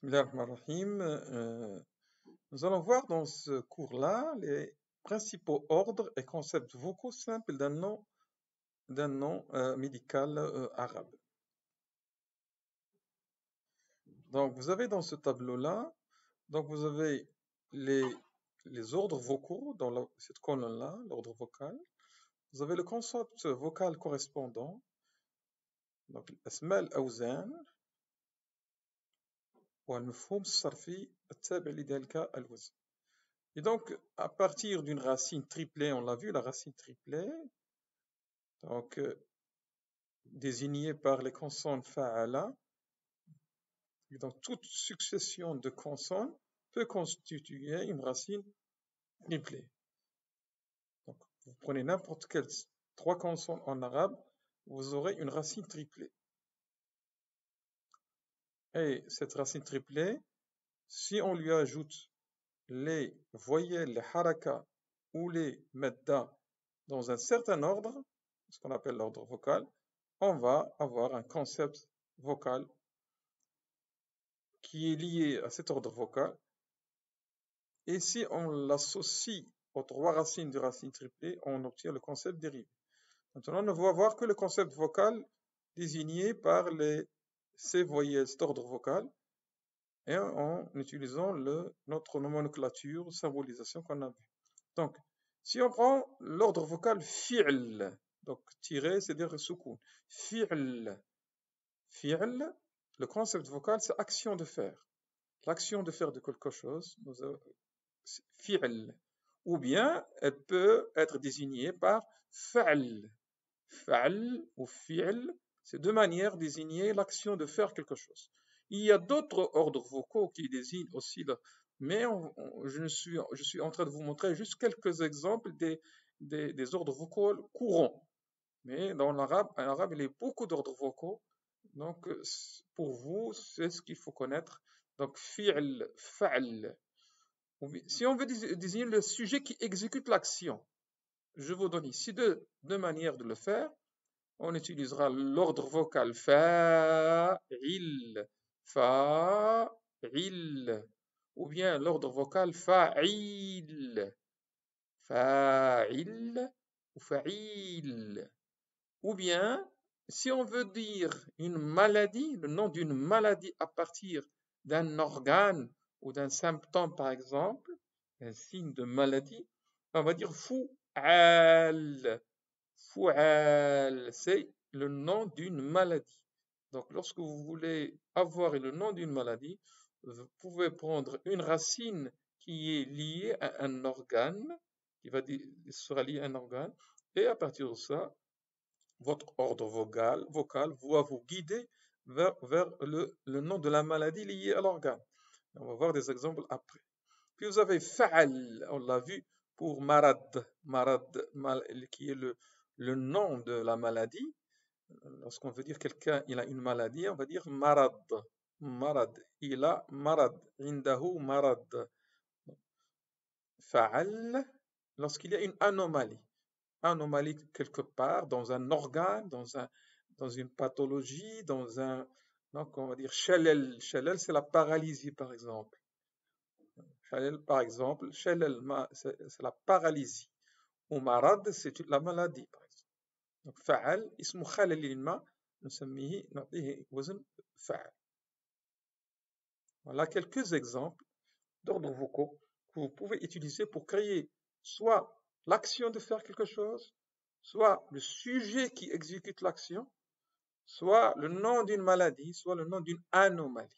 Bismillahirrahmanirrahim. Nous allons voir dans ce cours-là les principaux ordres et concepts vocaux simples d'un nom médical arabe. Donc vous avez dans ce tableau-là, donc vous avez les ordres vocaux dans cette colonne-là, l'ordre vocal. Vous avez le concept vocal correspondant, donc l'asma al-awzan والمفهوم الصرفي التابع لذلك الوزن. Et donc, à partir d'une racine triplée, on l'a vu, la racine triplée, donc désignée par les consonnes fa'ala, et donc toute succession de consonnes peut constituer une racine triplée. Donc, vous prenez n'importe quelle trois consonnes en arabe, vous aurez une racine triplée. Et cette racine triplée, si on lui ajoute les voyelles, les haraka ou les medda dans un certain ordre, ce qu'on appelle l'ordre vocal, on va avoir un concept vocal qui est lié à cet ordre vocal. Et si on l'associe aux trois racines de racine triplée, on obtient le concept dérivé. Maintenant, on ne va voir que le concept vocal désigné par ces voyelles, cet ordre vocal, et en utilisant notre nomenclature, symbolisation qu'on a vu. Donc, si on prend l'ordre vocal fi'l, donc tiré, c'est-à-dire soukoun. Fi'l, le concept vocal, c'est action de faire. L'action de faire de quelque chose, fi'l. Ou bien, elle peut être désignée par fa'l. Fa'l ou fi'l, c'est deux manières de désigner l'action de faire quelque chose. Il y a d'autres ordres vocaux qui désignent aussi, mais je suis en train de vous montrer juste quelques exemples des ordres vocaux courants. Mais dans l'arabe, en arabe, il y a beaucoup d'ordres vocaux. Donc, pour vous, c'est ce qu'il faut connaître. Donc, fi'l, fa'l. Si on veut désigner le sujet qui exécute l'action, je vous donne ici deux manières de le faire. On utilisera l'ordre vocal fa'il, fa'il, ou bien l'ordre vocal fa'il, fa'il ou fa'il. Ou bien, si on veut dire une maladie, le nom d'une maladie à partir d'un organe ou d'un symptôme par exemple, un signe de maladie, on va dire fu'al. Fu'al, c'est le nom d'une maladie. Donc, lorsque vous voulez avoir le nom d'une maladie, vous pouvez prendre une racine qui est liée à un organe, qui sera liée à un organe, et à partir de ça, votre ordre vocal va vous guider vers le nom de la maladie liée à l'organe. On va voir des exemples après. Puis vous avez fa'al, on l'a vu pour marad, qui est le nom de la maladie. Lorsqu'on veut dire quelqu'un il a une maladie, on va dire marad, il a marad, indahu marad. Fa'al, lorsqu'il y a une anomalie quelque part dans un organe, dans une pathologie, donc on va dire shalal, c'est la paralysie par exemple. Shalal, c'est la paralysie. Ou marad, c'est la maladie par exemple. Donc fa'al, ismu khalal al-ma, نسميه نعطيه وزن فعل. Voilà quelques exemples d'ordres vocaux que vous pouvez utiliser pour créer soit l'action de faire quelque chose, soit le sujet qui exécute l'action, soit le nom d'une maladie, soit le nom d'une anomalie.